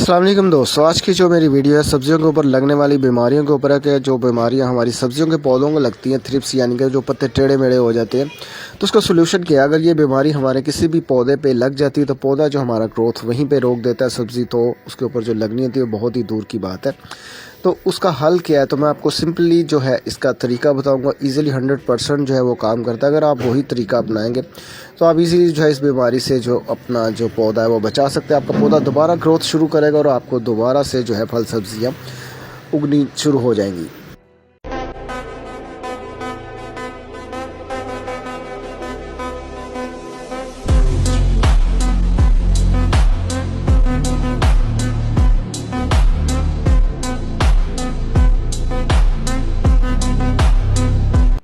अस्सलाम वालेकुम दोस्तों, आज की जो मेरी वीडियो है सब्जियों के ऊपर लगने वाली बीमारियों के ऊपर है कि जो बीमारियां हमारी सब्जियों के पौधों को लगती हैं, थ्रिप्स यानी कि जो पत्ते टेढ़े मेढ़े हो जाते हैं, तो उसका सोल्यूशन क्या है। अगर ये बीमारी हमारे किसी भी पौधे पे लग जाती है तो पौधा जो हमारा ग्रोथ वहीं पे रोक देता है सब्ज़ी, तो उसके ऊपर जो लगनी होती है वो बहुत ही दूर की बात है। तो उसका हल क्या है, तो मैं आपको सिंपली जो है इसका तरीका बताऊंगा। इजीली 100% जो है वो काम करता है। अगर आप वही तरीका अपनाएंगे तो आप इजीली जो है इस बीमारी से जो अपना जो पौधा है वो बचा सकते हैं। आपका पौधा दोबारा ग्रोथ शुरू करेगा और आपको दोबारा से जो है फल सब्जियां उगनी शुरू हो जाएंगी।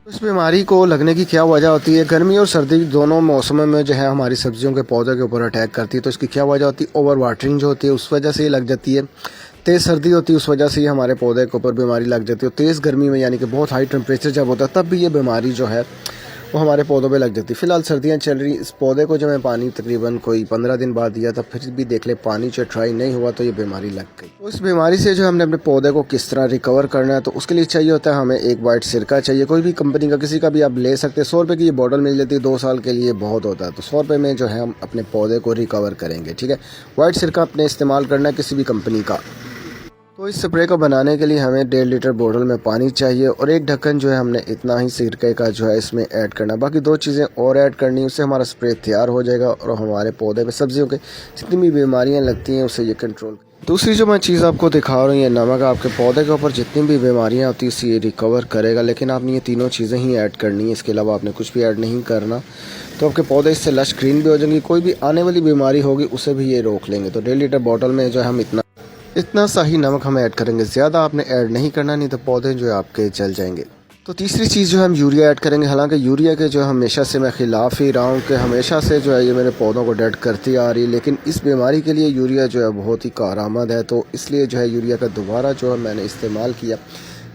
इस बीमारी को लगने की क्या वजह होती है? गर्मी और सर्दी दोनों मौसमों में जो है हमारी सब्जियों के पौधे के ऊपर अटैक करती है। तो इसकी क्या वजह होती है? ओवर वाटरिंग जो होती है उस वजह से ये लग जाती है। तेज़ सर्दी होती है उस वजह से ही हमारे पौधे के ऊपर बीमारी लग जाती है। तेज़ गर्मी में यानी कि बहुत हाई टेम्परेचर जब होता है तब भी ये बीमारी जो है वो हमारे पौधों पे लग जाती है। फिलहाल सर्दियाँ चल रही, इस पौधे को जो मैं पानी तकरीबन कोई 15 दिन बाद दिया था, फिर भी देख ले पानी जो ट्राई नहीं हुआ तो ये बीमारी लग गई। तो इस बीमारी से जो हमने अपने पौधे को किस तरह रिकवर करना है, तो उसके लिए चाहिए होता है हमें एक वाइट सिरका चाहिए। कोई भी कंपनी का, किसी का भी आप ले सकते हैं। 100 रुपये की ये बॉटल मिल जाती है, 2 साल के लिए बहुत होता है। तो 100 रुपये में जो है हम अपने पौधे को रिकवर करेंगे। ठीक है, वाइट सिरका अपने इस्तेमाल करना है किसी भी कंपनी का। तो इस स्प्रे को बनाने के लिए हमें 1.5 लीटर बोतल में पानी चाहिए और एक ढक्कन जो है हमने इतना ही सिरके का जो है इसमें ऐड करना। बाकी 2 चीज़ें और ऐड करनी, उससे हमारा स्प्रे तैयार हो जाएगा और हमारे पौधे में सब्जियों के जितनी भी बीमारियां लगती हैं उसे ये कंट्रोल। दूसरी जो मैं चीज़ आपको दिखा रही हूँ, नमक आपके पौधे के ऊपर जितनी भी बीमारियाँ होती है इसे ये रिकवर करेगा। लेकिन आपने ये तीनों चीज़ें ही ऐड करनी है, इसके अलावा आपने कुछ भी ऐड नहीं करना। तो आपके पौधे इससे लश ग्रीन भी हो जाएंगी। कोई भी आने वाली बीमारी होगी उसे भी ये रोक लेंगे। तो 1.5 लीटर बोतल में जो है हम इतना सा ही नमक हम ऐड करेंगे, ज़्यादा आपने ऐड नहीं करना, नहीं तो पौधे जो है आपके जल जाएंगे। तो तीसरी चीज़ जो है हम यूरिया ऐड करेंगे। हालांकि यूरिया के जो हमेशा से मैं ख़िलाफ़ ही रहा हूँ कि हमेशा से जो है ये मेरे पौधों को डेड करती आ रही है, लेकिन इस बीमारी के लिए यूरिया जो है बहुत ही कारआमद है। तो इसलिए जो है यूरिया का दोबारा जो है मैंने इस्तेमाल किया,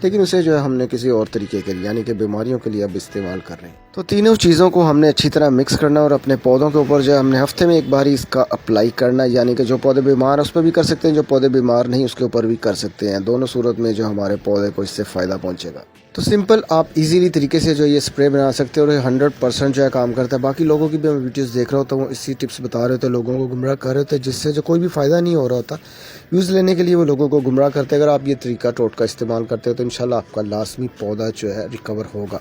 लेकिन उसे जो है हमने किसी और तरीके के लिए यानी कि बीमारियों के लिए अब इस्तेमाल कर रहे हैं। तो तीनों चीज़ों को हमने अच्छी तरह मिक्स करना और अपने पौधों के ऊपर जो है हमने हफ्ते में एक बार ही इसका अप्लाई करना। यानी कि जो पौधे बीमार है उस पर भी कर सकते हैं, जो पौधे बीमार नहीं उसके ऊपर भी कर सकते हैं। दोनों सूरत में जो हमारे पौधे को इससे फ़ायदा पहुँचेगा। तो सिंपल आप इजीली तरीके से जो ये स्प्रे बना सकते हो और 100% जो है काम करता है। बाकी लोगों की भी मैं वीडियोस देख रहा होता हूँ, इसी टिप्स बता रहे थे, लोगों को गुमराह कर रहे थे, जिससे जो कोई भी फ़ायदा नहीं हो रहा होता। यूज़ लेने के लिए वो लोगों को गुमराह करते हैं। अगर आप ये तरीका टोटका इस्तेमाल करते हो तो इंशाल्लाह आपका लाजमी पौधा जो है रिकवर होगा।